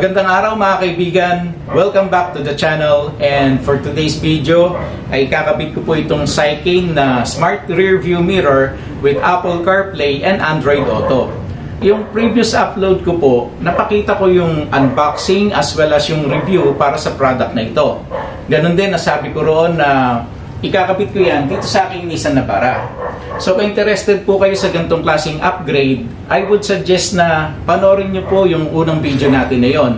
Magandang araw mga kaibigan, welcome back to the channel, and for today's video ay kakabit ko po itong Cycane na Smart Rear View Mirror with Apple CarPlay and Android Auto. Yung previous upload ko po, napakita ko yung unboxing as well as yung review para sa product na ito. Ganon din, nasabi ko roon na ikakabit ko yan dito sa aking Nissan Navara. So kung interested po kayo sa ganitong klaseng upgrade, I would suggest na panoorin nyo po yung unang video natin na yon.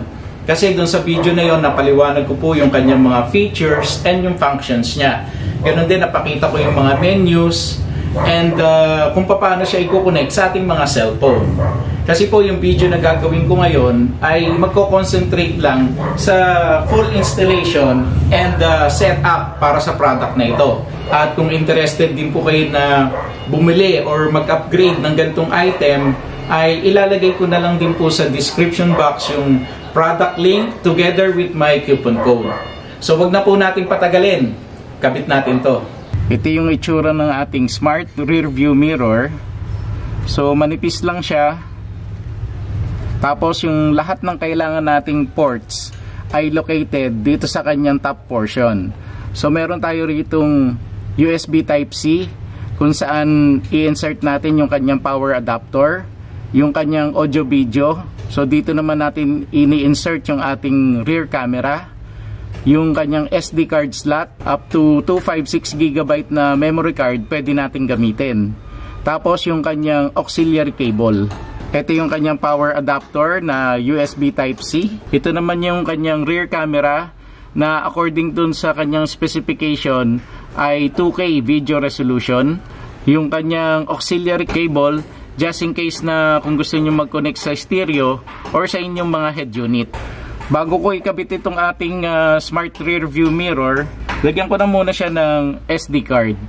Kasi dun sa video na yon, napaliwanag ko po yung kanyang mga features and yung functions niya. Ganon din, napakita ko yung mga menus and kung paano siya i-connect sa ating mga cellphone. Kasi po yung video na gagawin ko ngayon ay magko-concentrate lang sa full installation and setup para sa product na ito. At kung interested din po kayo na bumili or mag-upgrade ng ganitong item, ay ilalagay ko na lang din po sa description box yung product link together with my coupon code. So wag na po natin patagalin, kabit natin to. Ito yung itsura ng ating Smart Rear View Mirror. So manipis lang siya. Tapos yung lahat ng kailangan nating ports ay located dito sa kanyang top portion. So meron tayo ritong USB Type-C kung saan i-insert natin yung kanyang power adapter, yung kanyang audio video. So dito naman natin ini-insert yung ating rear camera, yung kanyang SD card slot, up to 256GB na memory card pwede natin gamitin. Tapos yung kanyang auxiliary cable. Ito yung kanyang power adapter na USB Type-C. Ito naman yung kanyang rear camera na according dun sa kanyang specification ay 2K video resolution. Yung kanyang auxiliary cable just in case na kung gusto nyo mag-connect sa stereo or sa inyong mga head unit. Bago ko ikabit itong ating Smart Rear View Mirror, lagyan ko na muna siya ng SD card.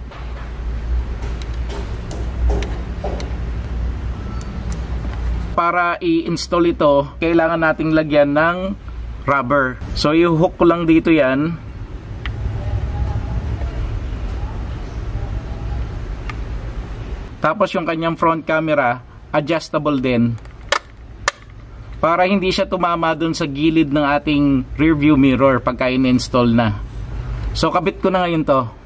Para i-install ito, kailangan nating lagyan ng rubber. So i-hook ko lang dito yan. Tapos yung kanyang front camera, adjustable din. Para hindi siya tumama dun sa gilid ng ating rear view mirror pagka in-install na. So kabit ko na ngayon to.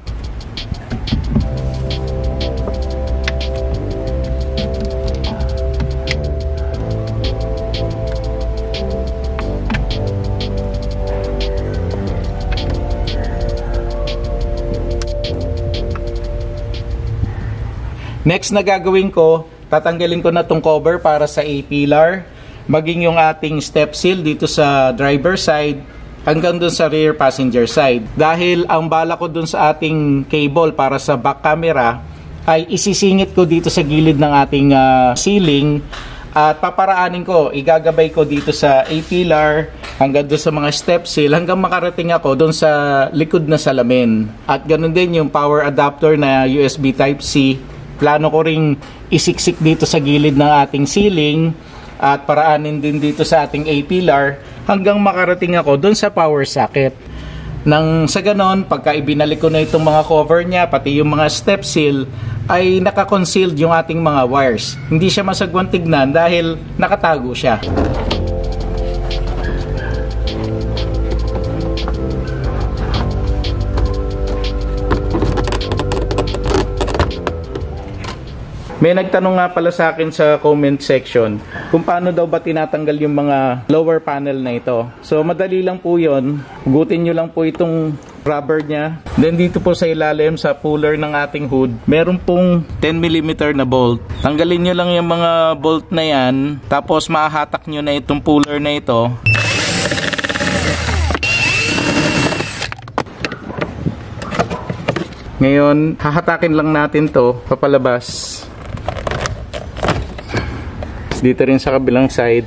Next na gagawin ko, tatanggalin ko na tong cover para sa A-pillar, maging yung ating step seal dito sa driver side hanggang dun sa rear passenger side. Dahil ang bala ko dun sa ating cable para sa back camera ay isisingit ko dito sa gilid ng ating ceiling at paparaanin ko, igagabay ko dito sa A-pillar hanggang dun sa mga step seal hanggang makarating ako dun sa likod na salamin. At ganun din yung power adapter na USB Type-C. Plano ko ring isiksik dito sa gilid ng ating ceiling at paraanin din dito sa ating A-pillar hanggang makarating ako dun sa power socket. Nang sa ganon, pagka ibinalik ko na itong mga cover niya, pati yung mga step seal, ay naka-concealed yung ating mga wires. Hindi siya masagwan tignan dahil nakatago siya. May nagtanong nga pala sa akin sa comment section kung paano daw ba tinatanggal yung mga lower panel na ito. So madali lang po yun. Hugutin nyo lang po itong rubber nya. Then dito po sa ilalim sa puller ng ating hood, meron pong 10mm na bolt. Tanggalin nyo lang yung mga bolt na yan. Tapos mahahatak nyo na itong puller na ito. Ngayon, hahatakin lang natin to papalabas. Dito rin sa kabilang side.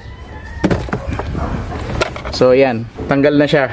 So ayan, tanggal na siya.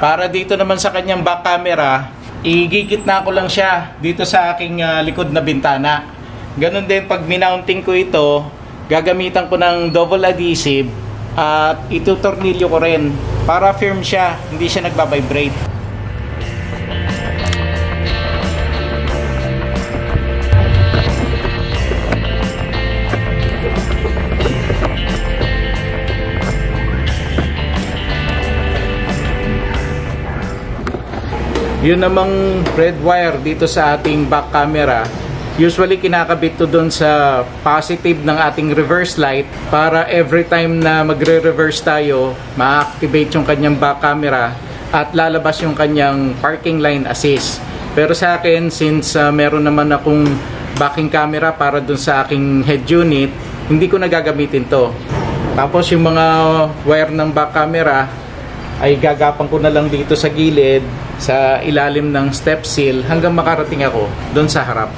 Para dito naman sa kanyang back camera, igigitna ko lang siya dito sa aking likod na bintana. Ganon din pag minounting ko ito, gagamitan ko ng double adhesive at itutornilyo ko rin para firm siya, hindi siya nagbabibrate. Yun namang red wire dito sa ating back camera, usually kinakabit to doon sa positive ng ating reverse light para every time na magre-reverse tayo, ma-activate yung kanyang back camera at lalabas yung kanyang parking line assist. Pero sa akin, since meron naman akong backing camera para doon sa aking head unit, hindi ko nagagamitin to. Tapos yung mga wire ng back camera ay gagapang ko na lang dito sa gilid, sa ilalim ng step sill hanggang makarating ako doon sa harap.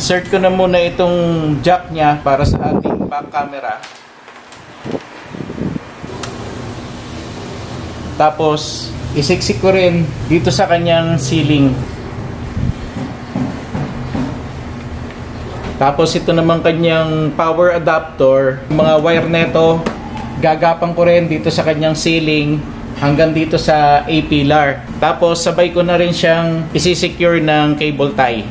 Insert ko na muna itong jack niya para sa ating back camera. Tapos isiksik ko rin dito sa kanyang ceiling. Tapos ito naman kanyang power adapter. Mga wire neto, gagapang ko rin dito sa kanyang ceiling hanggang dito sa A-pillar. Tapos sabay ko na rin siyang isi-secure ng cable tie.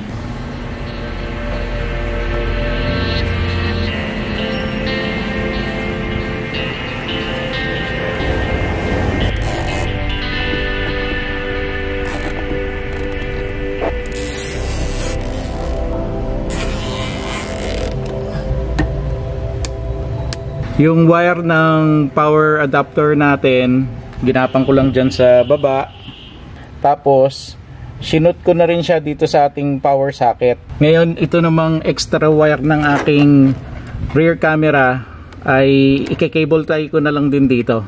Yung wire ng power adapter natin, ginapang ko lang dyan sa baba. Tapos, sinut ko na rin siya dito sa ating power socket. Ngayon, ito namang extra wire ng aking rear camera ay i-cable tie ko na lang din dito.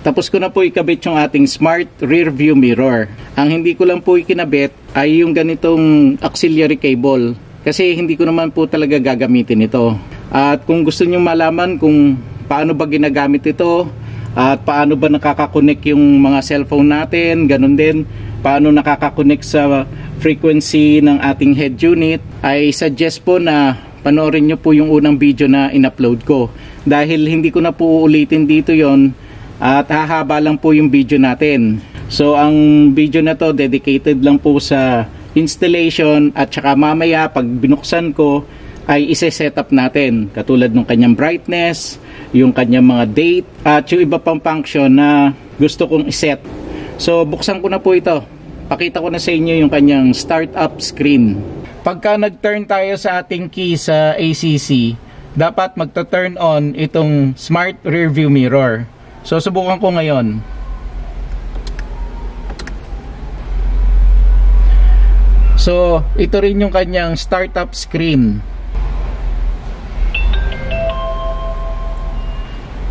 Tapos ko na po ikabit yung ating smart rear view mirror. Ang hindi ko lang po ikinabit ay yung ganitong auxiliary cable. Kasi hindi ko naman po talaga gagamitin ito. At kung gusto niyo malaman kung paano ba ginagamit ito at paano ba nakakakonect yung mga cellphone natin, ganun din paano nakakakonect sa frequency ng ating head unit, ay suggest po na panoorin nyo po yung unang video na in-upload ko. Dahil hindi ko na po uulitin dito yon at hahaba lang po yung video natin. So ang video na to dedicated lang po sa installation at saka mamaya pag binuksan ko ay ise-set up natin. Katulad ng kanyang brightness, yung kanyang mga date at yung iba pang function na gusto kong iset. So buksan ko na po ito. Pakita ko na sa inyo yung kanyang startup screen. Pagka nag-turn tayo sa ating key sa ACC, dapat magta-turn on itong smart rear view mirror. So subukan ko ngayon. So ito rin yung kanyang startup screen.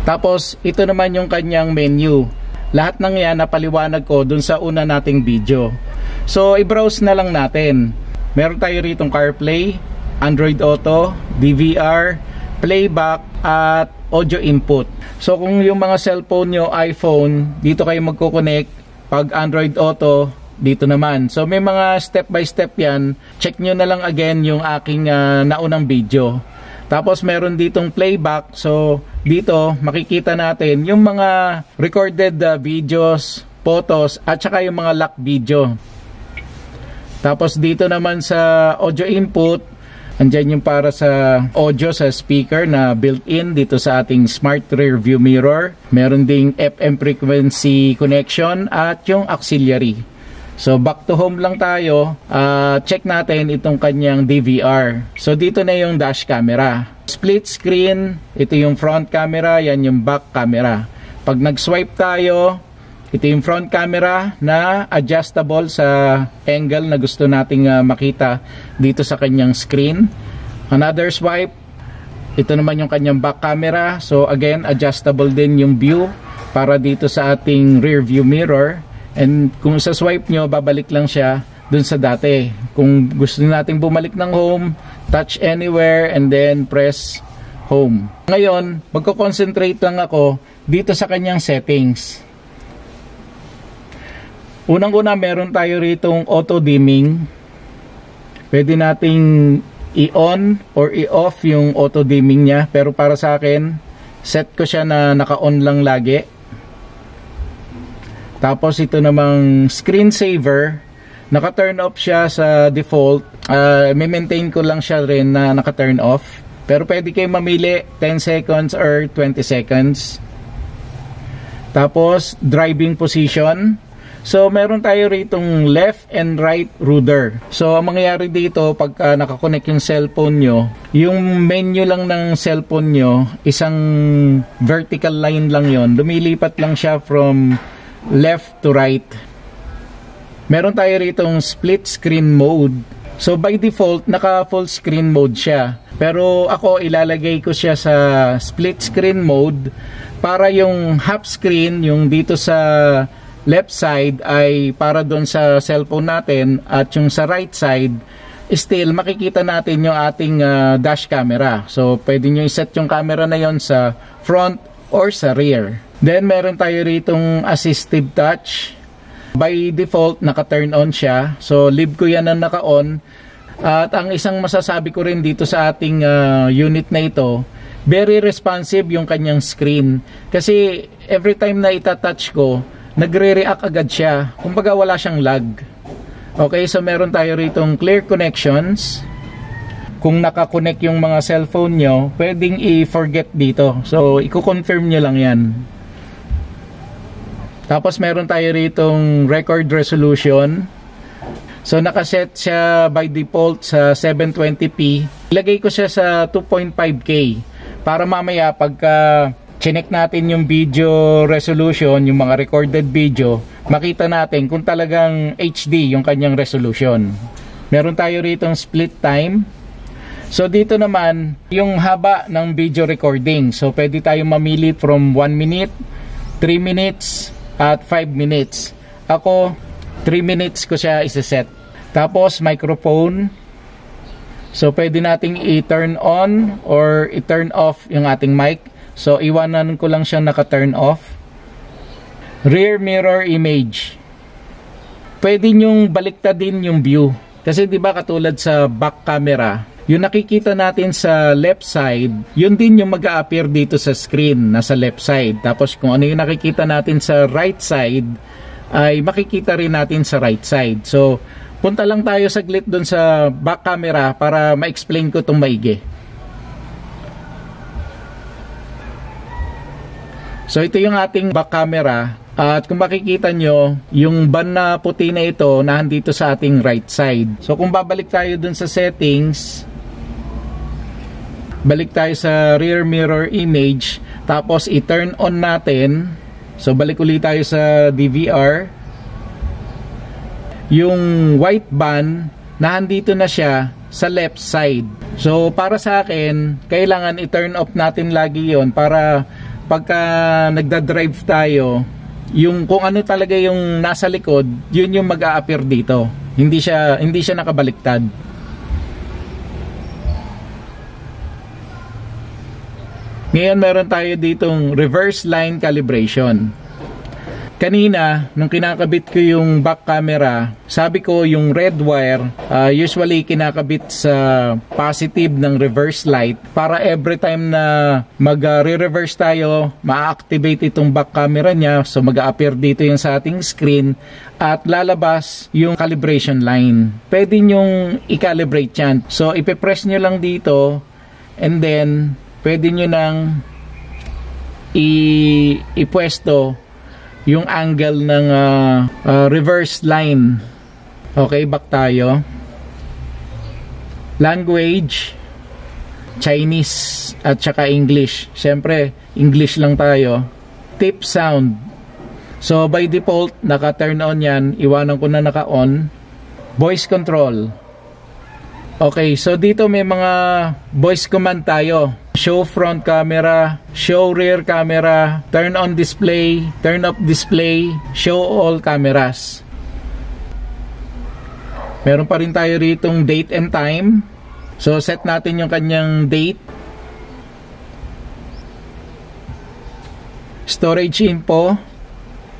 Tapos ito naman yung kanyang menu. Lahat ng yan napaliwanag ko dun sa una nating video. So i-browse na lang natin. Meron tayo rito CarPlay, Android Auto, DVR, playback at audio input. So kung yung mga cellphone nyo, iPhone, dito kayo magko-connect. Pag Android Auto, dito naman. So may mga step by step yan. Check nyo na lang again yung aking naunang video. Tapos meron ditong playback. So dito makikita natin yung mga recorded videos photos, at saka yung mga lock video. Tapos dito naman sa audio input, andyan yung para sa audio sa speaker na built-in dito sa ating smart rear view mirror. Meron ding FM frequency connection at yung auxiliary. So back to home lang tayo, check natin itong kanyang DVR. So dito na yung dash camera. Split screen, ito yung front camera, yan yung back camera. Pag nag-swipe tayo, ito yung front camera na adjustable sa angle na gusto nating makita dito sa kanyang screen. Another swipe, ito naman yung kanyang back camera. So again, adjustable din yung view para dito sa ating rear view mirror. And kung sa swipe nyo, babalik lang siya dun sa dati. Kung gusto nating bumalik ng home, touch anywhere and then press home. Ngayon, magko-concentrate lang ako dito sa kanyang settings. Unang-una, meron tayo ritong auto dimming. Pwede nating i-on or i-off yung auto dimming niya, pero para sa akin, set ko siya na naka-on lang lagi. Tapos ito namang screensaver, naka-turn off siya sa default. May maintain ko lang siya rin na naka-turn off. Pero pwede kayo mamili 10 seconds or 20 seconds. Tapos driving position. So meron tayo ritong left and right rudder. So ang mangyayari dito pagka nakakonect yung cellphone nyo, yung menu lang ng cellphone nyo, isang vertical line lang yon. Lumilipat lang siya from left to right. Meron tayo ritong split screen mode. So by default, naka full screen mode siya. Pero ako ilalagay ko siya sa split screen mode para yung half screen, yung dito sa left side ay para doon sa cellphone natin, at yung sa right side still makikita natin yung ating dash camera. So pwede nyo iset yung camera na yon sa front or sa rear. Then meron tayo ritong assistive touch. By default naka-turn on siya. So leave ko yan na naka-on. At ang isang masasabi ko rin dito sa ating unit na ito, very responsive yung kanyang screen. Kasi every time na itatouch ko, nagre-react agad siya. Kumbaga wala siyang lag. Okay, so meron tayo ritong clear connections. Kung nakakonect yung mga cellphone nyo, pwedeng i-forget dito. So, i-confirm nyo lang yan. Tapos meron tayo ritong record resolution. So, nakaset siya by default sa 720p. Ilagay ko siya sa 2.5K para mamaya pagka chinek natin yung video resolution, yung mga recorded video, makita natin kung talagang HD yung kanyang resolution. Meron tayo ritong split time. So dito naman, yung haba ng video recording. So pwede tayo mamili from 1 minute, 3 minutes, at 5 minutes. Ako, 3 minutes ko siya isa-set. Tapos microphone. So pwede nating i-turn on or i-turn off yung ating mic. So, iwanan ko lang siya naka-turn off. Rear mirror image. Pwede nyong baliktad din yung view. Kasi di ba katulad sa back camera, yung nakikita natin sa left side, yun din yung mag-a-appear dito sa screen, nasa left side. Tapos kung ano yung nakikita natin sa right side, ay makikita rin natin sa right side. So, punta lang tayo saglit dun sa back camera para ma-explain ko itong maigi. So ito yung ating back camera, at kung makikita nyo, yung ban na puti na ito nandito sa ating right side. So kung babalik tayo dun sa settings, balik tayo sa rear mirror image, tapos i-turn on natin. So balik ulit tayo sa DVR. Yung white band, nandito na siya sa left side. So para sa akin, kailangan i-turn off natin lagi yon para pagka nagda-drive tayo, yung kung ano talaga yung nasa likod, yun yung mag-a-appear dito. Hindi siya nakabaliktad. Ngayon meron tayo ditong reverse line calibration. Kanina, nung kinakabit ko yung back camera, sabi ko yung red wire, usually kinakabit sa positive ng reverse light para every time na mag-re-reverse tayo, ma-activate itong back camera niya. So mag-appear dito yung sa ating screen at lalabas yung calibration line. Pwede nyong i-calibrate yan. So ipipress nyo lang dito and then pwede nyo nang ipwesto yung angle ng reverse line. Okay, back tayo. Language, Chinese at saka English. Siyempre, English lang tayo. Tip sound. So, by default, naka-turn on yan. Iwanan ko na naka-on. Voice control. Okay, so dito may mga voice command tayo. Show front camera, show rear camera, turn on display, turn off display, show all cameras. Meron pa rin tayo ritong date and time. So set natin yung kanyang date. Storage info.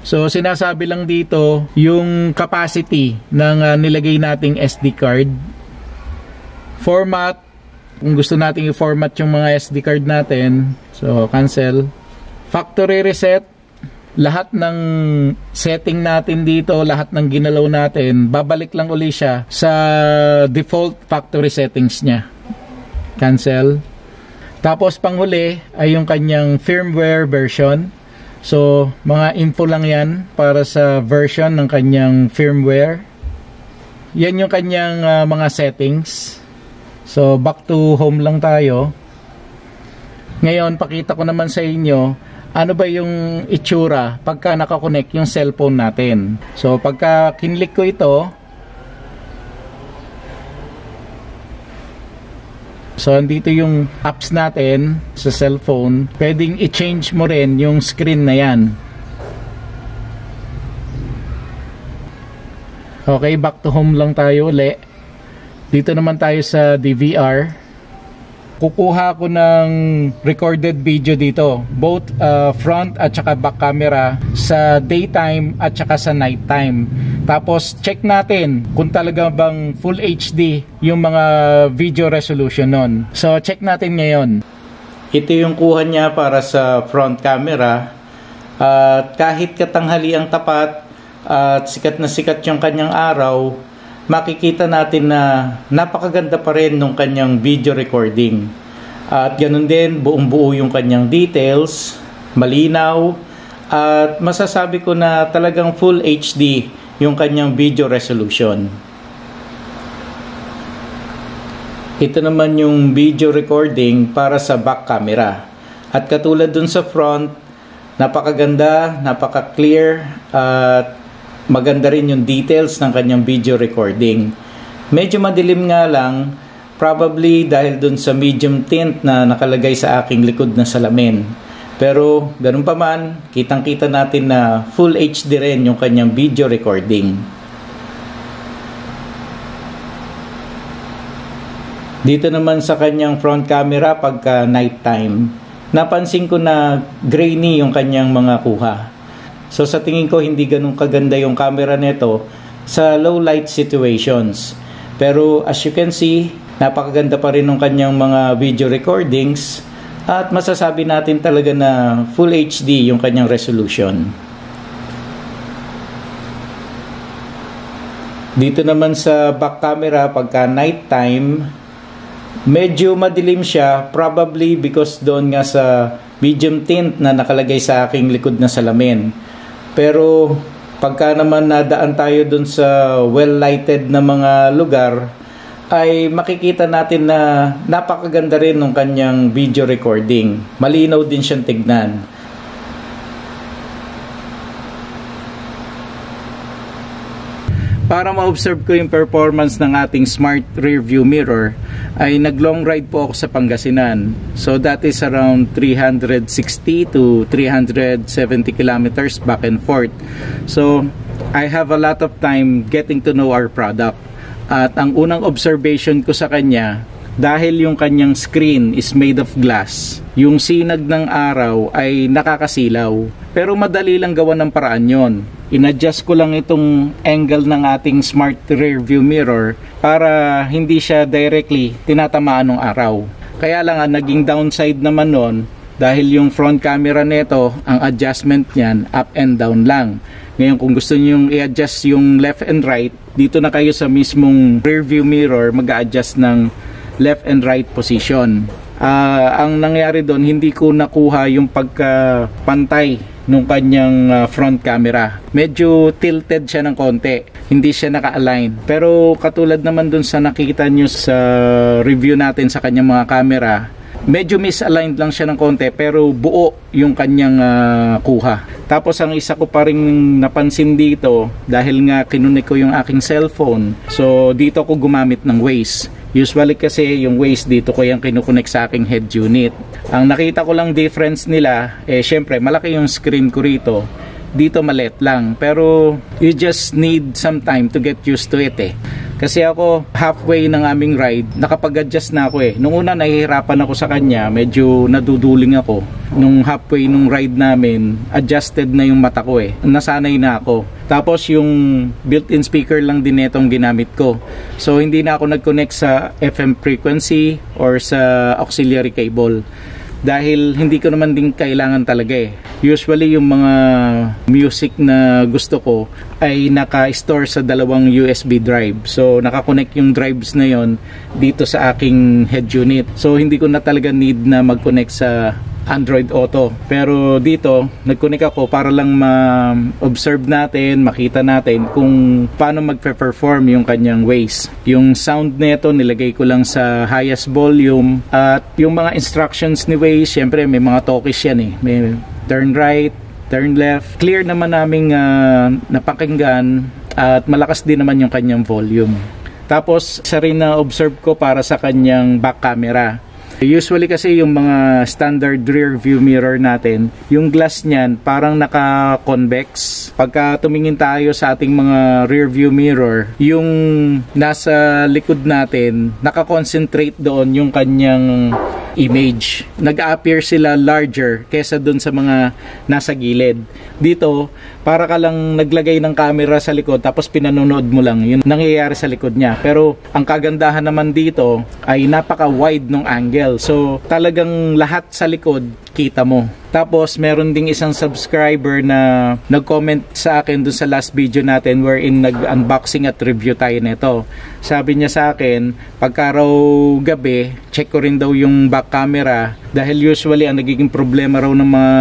So sinasabi lang dito yung capacity ng nilagay nating SD card. Format, kung gusto nating i-format yung mga SD card natin, so cancel. Factory reset, lahat ng setting natin dito, lahat ng ginalaw natin, babalik lang uli siya sa default factory settings niya. Cancel. Tapos panghuli ay yung kanyang firmware version. So mga info lang yan para sa version ng kanyang firmware. Yan yung kanyang mga settings. So, back to home lang tayo. Ngayon, pakita ko naman sa inyo, ano ba yung itsura pagka nakakonect yung cellphone natin. So, pagka kinlik ko ito, so, andito yung apps natin sa cellphone. Pwedeng i-change mo rin yung screen na yan. Okay, back to home lang tayo ulit. Dito naman tayo sa DVR. Kukuha ko ng recorded video dito, both front at saka back camera sa daytime at saka sa nighttime. Tapos check natin kung talaga bang full HD yung mga video resolution nun. So check natin ngayon. Ito yung kuha niya para sa front camera. Kahit katanghali ang tapat at sikat na sikat yung kanyang araw, makikita natin na napakaganda pa rin nung kanyang video recording. At ganun din, buong buo yung kanyang details, malinaw, at masasabi ko na talagang full HD yung kanyang video resolution. Ito naman yung video recording para sa back camera. At katulad dun sa front, napakaganda, napaka-clear, at maganda rin yung details ng kanyang video recording. Medyo madilim nga lang, probably dahil dun sa medium tint na nakalagay sa aking likod na salamin. Pero ganun pa man, kitang-kita natin na full HD rin yung kanyang video recording. Dito naman sa kanyang front camera pagka nighttime, napansin ko na grainy yung kanyang mga kuha. So sa tingin ko hindi ganun kaganda yung camera nito sa low light situations. Pero as you can see, napakaganda pa rin ng kanyang mga video recordings at masasabi natin talaga na full HD yung kanyang resolution. Dito naman sa back camera pagka nighttime, medyo madilim siya, probably because doon nga sa medium tint na nakalagay sa aking likod na salamin. Pero pagka naman nadaan tayo dun sa well-lighted na mga lugar, ay makikita natin na napakaganda rin ng kanyang video recording. Malinaw din siyang tignan. Para ma-observe ko yung performance ng ating smart rear view mirror, ay nag-long ride po ako sa Pangasinan. So that is around 360 to 370 kilometers back and forth. So I have a lot of time getting to know our product. At ang unang observation ko sa kanya dahil yung kanyang screen is made of glass, yung sinag ng araw ay nakakasilaw. Pero madali lang gawa ng paraan yon. In-adjust ko lang itong angle ng ating smart rear view mirror para hindi siya directly tinatamaan ng araw. Kaya lang ang naging downside naman nun, dahil yung front camera nito, ang adjustment niyan up and down lang. Ngayon kung gusto niyo i-adjust yung left and right, dito na kayo sa mismong rear view mirror mag-a-adjust ng left and right position. Ang nangyari doon, hindi ko nakuha yung pagkapantay nung kanyang front camera. Medyo tilted siya ng konti. Hindi siya naka-align. Pero katulad naman doon sa nakita nyo sa review natin sa kanyang mga camera, medyo misaligned lang siya ng konti pero buo yung kanyang kuha. Tapos ang isa ko pa rin napansin dito, dahil nga kinunik ko yung aking cellphone, so dito ko gumamit ng Waze. Usually kasi yung Waze dito ko yung kinukunik sa aking head unit. Ang nakita ko lang difference nila, syempre malaki yung screen ko rito. Dito maliit lang, pero you just need some time to get used to it Kasi ako, halfway ng aming ride, nakapag-adjust na ako Nung una, nahihirapan ako sa kanya, medyo naduduling ako. Nung halfway nung ride namin, adjusted na yung mata ko Nasanay na ako. Tapos yung built-in speaker lang din itong ginamit ko. So hindi na ako nag-connect sa FM frequency or sa auxiliary cable. Dahil hindi ko naman din kailangan talaga Usually yung mga music na gusto ko ay naka-store sa dalawang USB drive. So nakakonect yung drives na yon dito sa aking head unit. So hindi ko na talaga need na mag-connect sa Android Auto. Pero dito, nag-connect ako para lang ma-observe natin, makita natin kung paano magpe-perform yung kanyang Waze. Yung sound nito, nilagay ko lang sa highest volume. At yung mga instructions ni Waze, syempre may mga talkies yan May turn right, turn left. Clear naman naming napakinggan at malakas din naman yung kanyang volume. Tapos, isa rin na observe ko para sa kanyang back camera. Usually kasi yung mga standard rear view mirror natin, yung glass niyan parang naka-convex. Pagka tumingin tayo sa ating mga rear view mirror, yung nasa likod natin, naka-concentrate doon yung kanyang image. Nag-appear sila larger kesa dun sa mga nasa gilid. Dito, para ka lang naglagay ng camera sa likod tapos pinanonood mo lang yun nangyayari sa likod niya. Pero ang kagandahan naman dito ay napaka-wide ng angle. So talagang lahat sa likod kita mo. Tapos meron ding isang subscriber na nag-comment sa akin dun sa last video natin wherein nag-unboxing at review tayo nito. Sabi niya sa akin, pagka raw gabi, check ko rin daw yung back camera dahil usually ang nagiging problema raw ng mga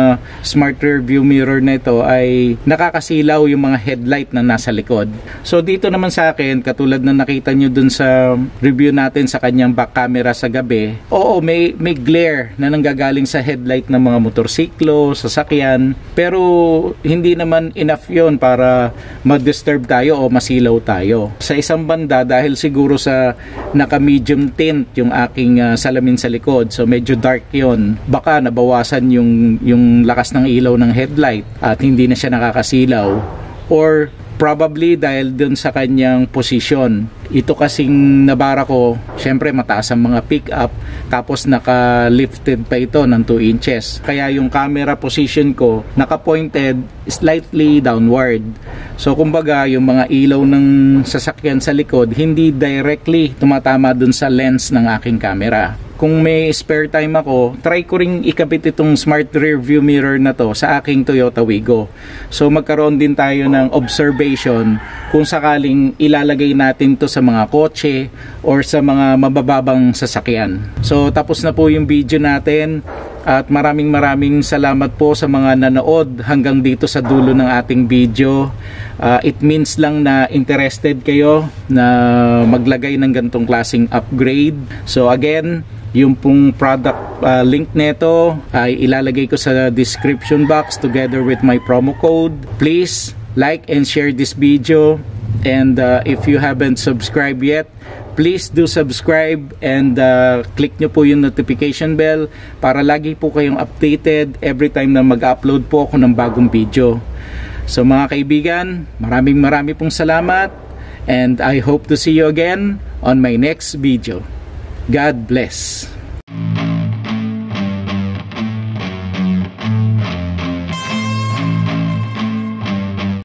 smart rear view mirror na ito ay nakakasilaw yung mga headlight na nasa likod. So dito naman sa akin, katulad na nakita nyo dun sa review natin sa kanyang back camera sa gabi, oo, may glare na nanggagaling sa headlight ng mga motorsiklo, sasakyan, pero hindi naman enough yon para ma-disturb tayo o masilaw tayo. Sa isang banda, dahil siguro sa naka-medium tint yung aking salamin sa likod, so medyo dark yon, baka nabawasan yung lakas ng ilaw ng headlight at hindi na siya nakakasilaw, or probably dahil dun sa kanyang position. Ito kasing nabara ko, syempre mataas ang mga pick-up, tapos naka-lifted pa ito ng 2 inches. Kaya yung camera position ko, naka-pointed slightly downward. So kumbaga, yung mga ilaw ng sasakyan sa likod, hindi directly tumatama dun sa lens ng aking camera. Kung may spare time ako, try ko ring ikabit itong smart rear view mirror na to sa aking Toyota Wigo. So magkaroon din tayo ng observation kung sakaling ilalagay natin to sa mga kotse or sa mga mabababang sasakyan. So tapos na po yung video natin at maraming salamat po sa mga nanood hanggang dito sa dulo ng ating video. It means lang na interested kayo na maglagay ng ganitong klaseng upgrade. So again, yung pong product link nito ay ilalagay ko sa description box together with my promo code. Please like and share this video, and if you haven't subscribed yet, please do subscribe and click nyo po yung notification bell para lagi po kayong updated every time na mag-upload po ako ng bagong video. So mga kaibigan, maraming pong salamat, and I hope to see you again on my next video. God bless.